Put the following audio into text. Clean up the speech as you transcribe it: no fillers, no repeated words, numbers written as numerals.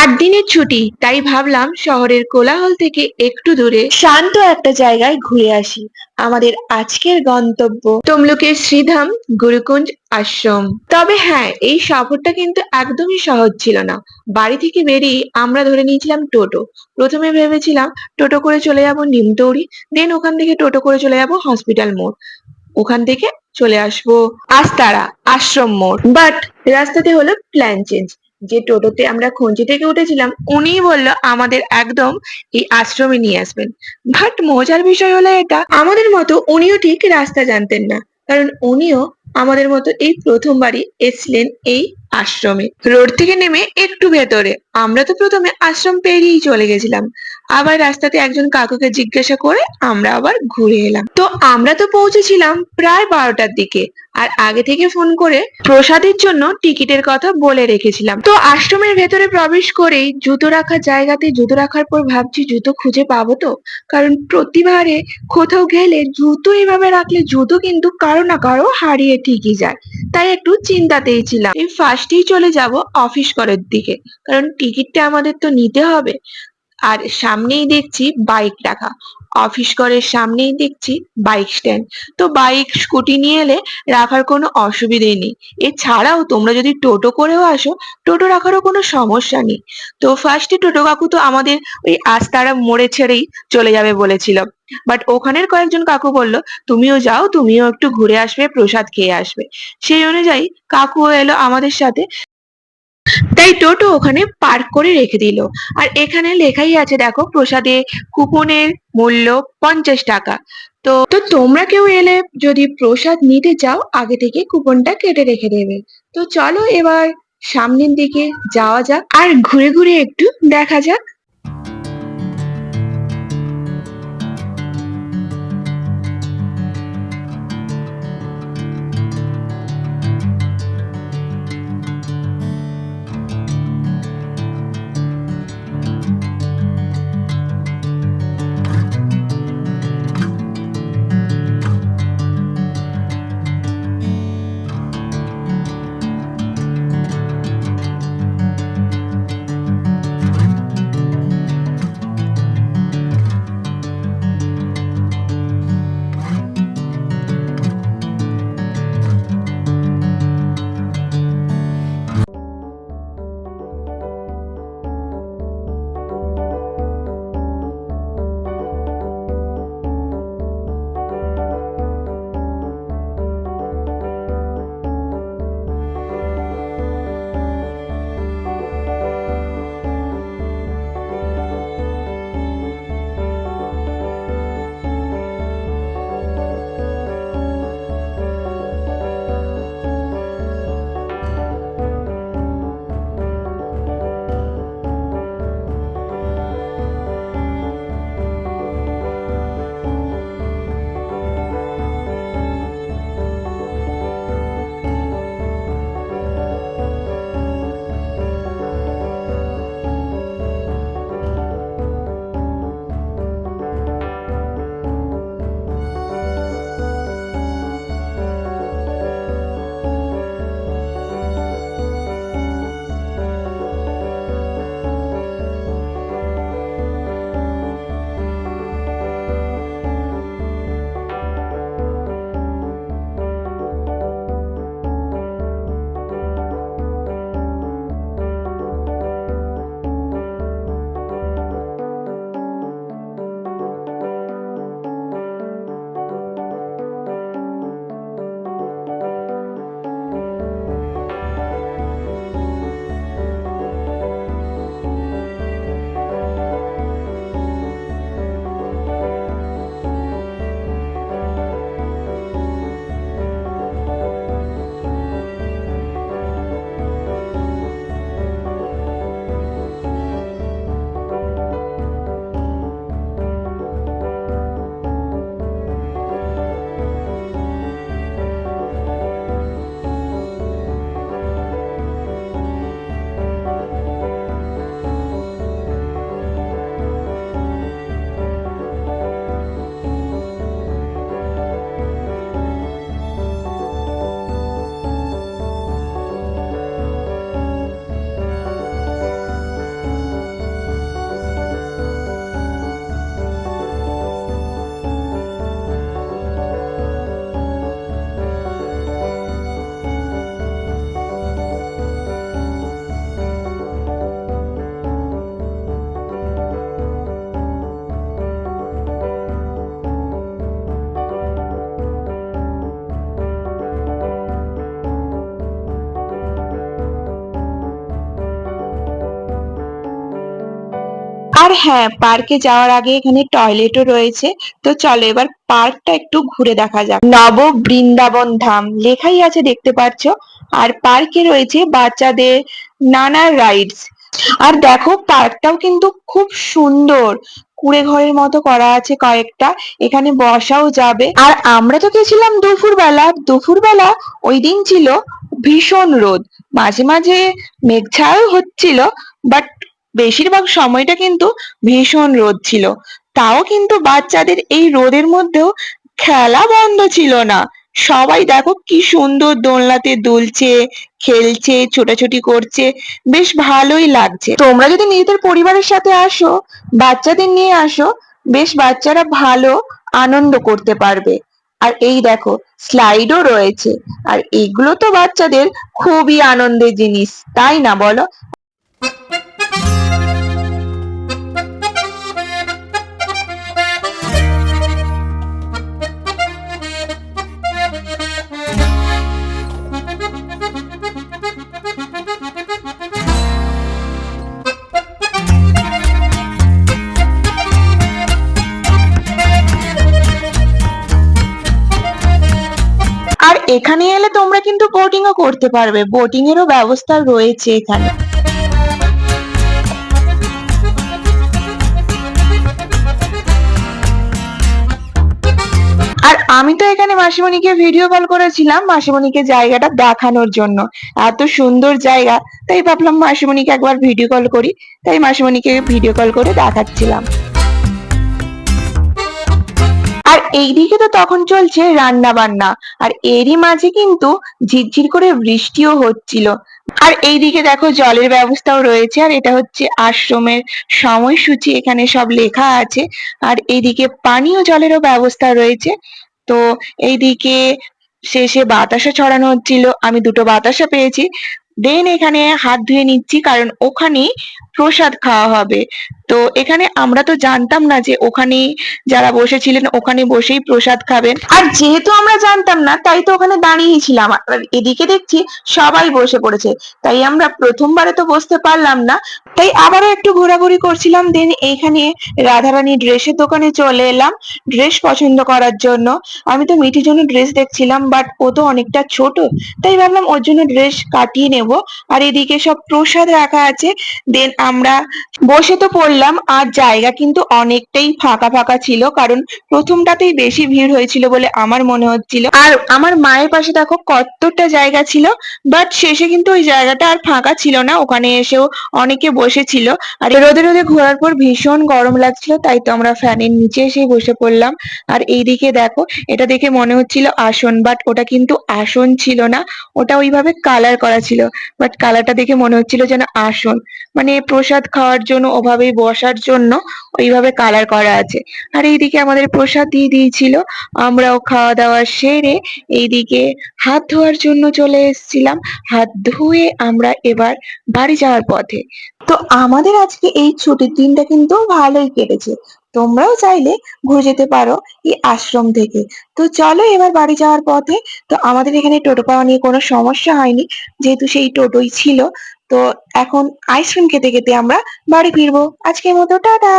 8 দিনের ছুটি, তাই ভাবলাম শহরের কোলাহল থেকে একটু দূরে শান্ত একটা জায়গায় ঘুরে আসি। আমাদের আজকের গন্তব্য তমলুকের শ্রীধাম গুরুকুঞ্জ আশ্রম। তবে হ্যাঁ, এই সফরটা কিন্তু একদমই সহজ ছিল না। বাড়ি থেকে বেরিয়ে আমরা ধরে নিয়েছিলাম টোটো। প্রথমে ভেবেছিলাম টোটো করে চলে যাব নিমতৌড়ি, দেন ওখান থেকে টোটো করে চলে যাব হসপিটাল মোড়, ওখান থেকে চলে আসবো আস্তারা আশ্রম মোড়। বাট রাস্তাতে হলো প্ল্যান চেঞ্জ। যে টোটোতে আমরা খঞ্চি থেকে উঠেছিলাম উনিই বললো আমাদের একদম এই আশ্রমে নিয়ে আসবেন। বাট মজার বিষয় হলো এটা, আমাদের মতো উনিও ঠিক রাস্তা জানতেন না, কারণ উনিও আমাদের মতো এই প্রথমবারই এসছিলেন এই আশ্রমে। রোড থেকে নেমে একটু ভেতরে আমরা তো প্রথমে আশ্রম পেরিয়েই চলে গেছিলাম, আবার রাস্তাতে একজন কাকুকে জিজ্ঞাসা করে আমরা আবার ঘুরে এলাম। তো আমরা তো পৌঁছেছিলাম প্রায় 12টার দিকে, আর আগে থেকে ফোন করে প্রসাদের জন্য টিকিটের কথা বলে রেখেছিলাম। তো আশ্রমের ভেতরে প্রবেশ করেই জুতো রাখার জায়গাতে জুতো রাখার পর ভাবছি জুতো খুঁজে পাবো তো, কারণ প্রতিবারে কোথাও গেলে জুতো এভাবে রাখলে জুতো কিন্তু কারো না কারো হারিয়ে ঠিকই যায়। তাই একটু চিন্তাতেই ছিলাম। এই ফার্স্টেই চলে যাব অফিস করার দিকে, কারণ টিকিটটা আমাদের তো নিতে হবে। আর সামনেই দেখছি বাইক রাখা, অফিস ঘরের সামনেই দেখছি বাইক স্ট্যান্ড। তো বাইক স্কুটি নিয়ে এলে রাখার কোনো অসুবিধেই নেই। এছাড়াও তোমরা যদি টোটো করেও আসো, টোটো রাখারও কোনো সমস্যা নেই। তো ফার্স্টে টোটো কাকু তো আমাদের ওই আস্তারা মোড়ে ছেড়েই চলে যাবে বলেছিল, বাট ওখানের কয়েকজন কাকু বলল তুমিও যাও, তুমিও একটু ঘুরে আসবে, প্রসাদ খেয়ে আসবে। সেই অনুযায়ী কাকুও এলো আমাদের সাথে। তাই টোটো ওখানে পার্ক করে রেখে দিল। আর এখানে লেখাই আছে দেখো, প্রসাদে কুপনের মূল্য 50 টাকা। তো তোমরা কেউ এলে যদি প্রসাদ নিতে চাও আগে থেকে কুপনটা কেটে রেখে দেবে। তো চলো এবার সামনের দিকে যাওয়া যাক আর ঘুরে ঘুরে একটু দেখা যাক। আর হ্যাঁ, পার্কে যাওয়ার আগে এখানে টয়লেটও রয়েছে। তো চলো এবার পার্কটা একটু ঘুরে দেখা যাক। নব বৃন্দাবন ধাম লেখাই আছে, দেখতে পাচ্ছ। আর পার্কে রয়েছে বাচ্চাদের নানা রাইডস। আর দেখো পার্কটাও কিন্তু খুব সুন্দর, কুঁড়ে ঘরের মতো করা আছে কয়েকটা, এখানে বসাও যাবে। আর আমরা তো গেছিলাম দুপুরবেলা। দুপুরবেলা ওই দিন ছিল ভীষণ রোদ, মাঝে মাঝে মেঘ ছায়াও হচ্ছিল, বাট বেশিরভাগ সময়টা কিন্তু ভীষণ রোদ ছিল। তাও কিন্তু বাচ্চাদের এই রোদের মধ্যেও খেলা বন্ধ ছিল না। সবাই দেখো কি সুন্দর দোলনাতে দুলছে, খেলছে, ছোটাছুটি করছে, বেশ ভালোই লাগছে। তোমরা যদি নিজেদের পরিবারের সাথে আসো, বাচ্চাদের নিয়ে আসো, বেশ বাচ্চারা ভালো আনন্দ করতে পারবে। আর এই দেখো স্লাইডও রয়েছে। আর এগুলো তো বাচ্চাদের খুবই আনন্দের জিনিস, তাই না বলো? আর এখানে এলে তোমরা কিন্তু বোটিংও করতে পারবে, বোটিং এরও ব্যবস্থা রয়েছে এখানে। আর আমি তো এখানে মাসিমণিকে ভিডিও কল করেছিলাম, মাসিমণিকে জায়গাটা দেখানোর জন্য। এত সুন্দর জায়গা, তাই ভাবলাম মাসিমণিকে একবার ভিডিও কল করি। তাই মাসিমণিকে ভিডিও কল করে দেখাচ্ছিলাম। আর এইদিকে তো তখন চলছে রান্না বান্না। আর এরই মাঝে কিন্তু ঝিরঝির করে বৃষ্টিও হচ্ছিল। আর এইদিকে দেখো জলের ব্যবস্থাও রয়েছে। আর এটা হচ্ছে আশ্রমের সময়সূচি, এখানে সব লেখা আছে। আর এইদিকে পানীয় জলেরও ব্যবস্থা রয়েছে। তো এইদিকে শেষে বাতাসা ছড়ানো হচ্ছিল, আমি দুটো বাতাসা পেয়েছি। দেন এখানে হাত ধুয়ে নিচ্ছি, কারণ ওখানে প্রসাদ খাওয়া হবে। তো এখানে আমরা তো জানতাম না যে ওখানে যারা বসেছিলেন ওখানে বসেই প্রসাদ খাবেন। আর যেহেতু আমরা জানতাম না, তাই তো ওখানে দাঁড়িয়েই ছিলাম। আর এদিকে দেখছি সবাই বসে পড়েছে, তাই আমরা প্রথমবারে তো বসতে পারলাম না, তাই আবারও একটু ঘোরাঘুরি করছিলাম। দেন এইখানে রাধারানী ড্রেসের দোকানে চলে এলাম ড্রেস পছন্দ করার জন্য। আমি তো মিঠির জন্য ড্রেস দেখছিলাম, বাট ও তো অনেকটা ছোট, তাই ভাবলাম ওর জন্য ড্রেস কাটিয়ে নেব। আর এদিকে সব প্রসাদ রাখা আছে। দেন আমরা বসে তো পড়লাম। আর জায়গা কিন্তু অনেকটাই ফাঁকা ফাঁকা ছিল, কারণ প্রথমটাতেই বেশি ভিড় হয়েছিল বলে আমার মনে হচ্ছিল। আর আমার মায়ের পাশে দেখো কতটা জায়গা ছিল, বাট শেষে কিন্তু ওই জায়গাটা আর ফাঁকা ছিল না, ওখানে এসেও অনেকে বসেছিল। আর রোদে রোদে ঘোরার পর ভীষণ গরম লাগছিল, তাই তো আমরা ফ্যানের নিচে এসেই বসে পড়লাম। আর এইদিকে দেখো, এটা দেখে মনে হচ্ছিল আসন, বাট ওটা কিন্তু আসন ছিল না, ওটা ওইভাবে কালার করা ছিল। বাট কালারটা দেখে মনে হচ্ছিল যেন আসন, মানে প্রসাদ খাওয়ার জন্য ওভাবেই বসার জন্য ওইভাবে কালার করা আছে। আর এইদিকে আমাদের প্রসাদ দিয়ে দিয়েছিল, আমরাও খাওয়া দাওয়া সেরে এইদিকে হাত ধোয়ার জন্য চলে এসেছিলাম। হাত ধুয়ে আমরা এবার বাড়ি যাওয়ার পথে। তো আমাদের আজকে এই ছুটির দিনটা কিন্তু ভালোই কেটেছে। তোমরাও চাইলে ঘুরে যেতে পারো এই আশ্রম থেকে। তো চলো এবার বাড়ি যাওয়ার পথে। তো আমাদের এখানে টোটো পাওয়া নিয়ে কোনো সমস্যা হয়নি, যেহেতু সেই টোটোই ছিল। তো এখন আইসক্রিম খেতে খেতে আমরা বাড়ি ফিরবো। আজকের মতো টাটা।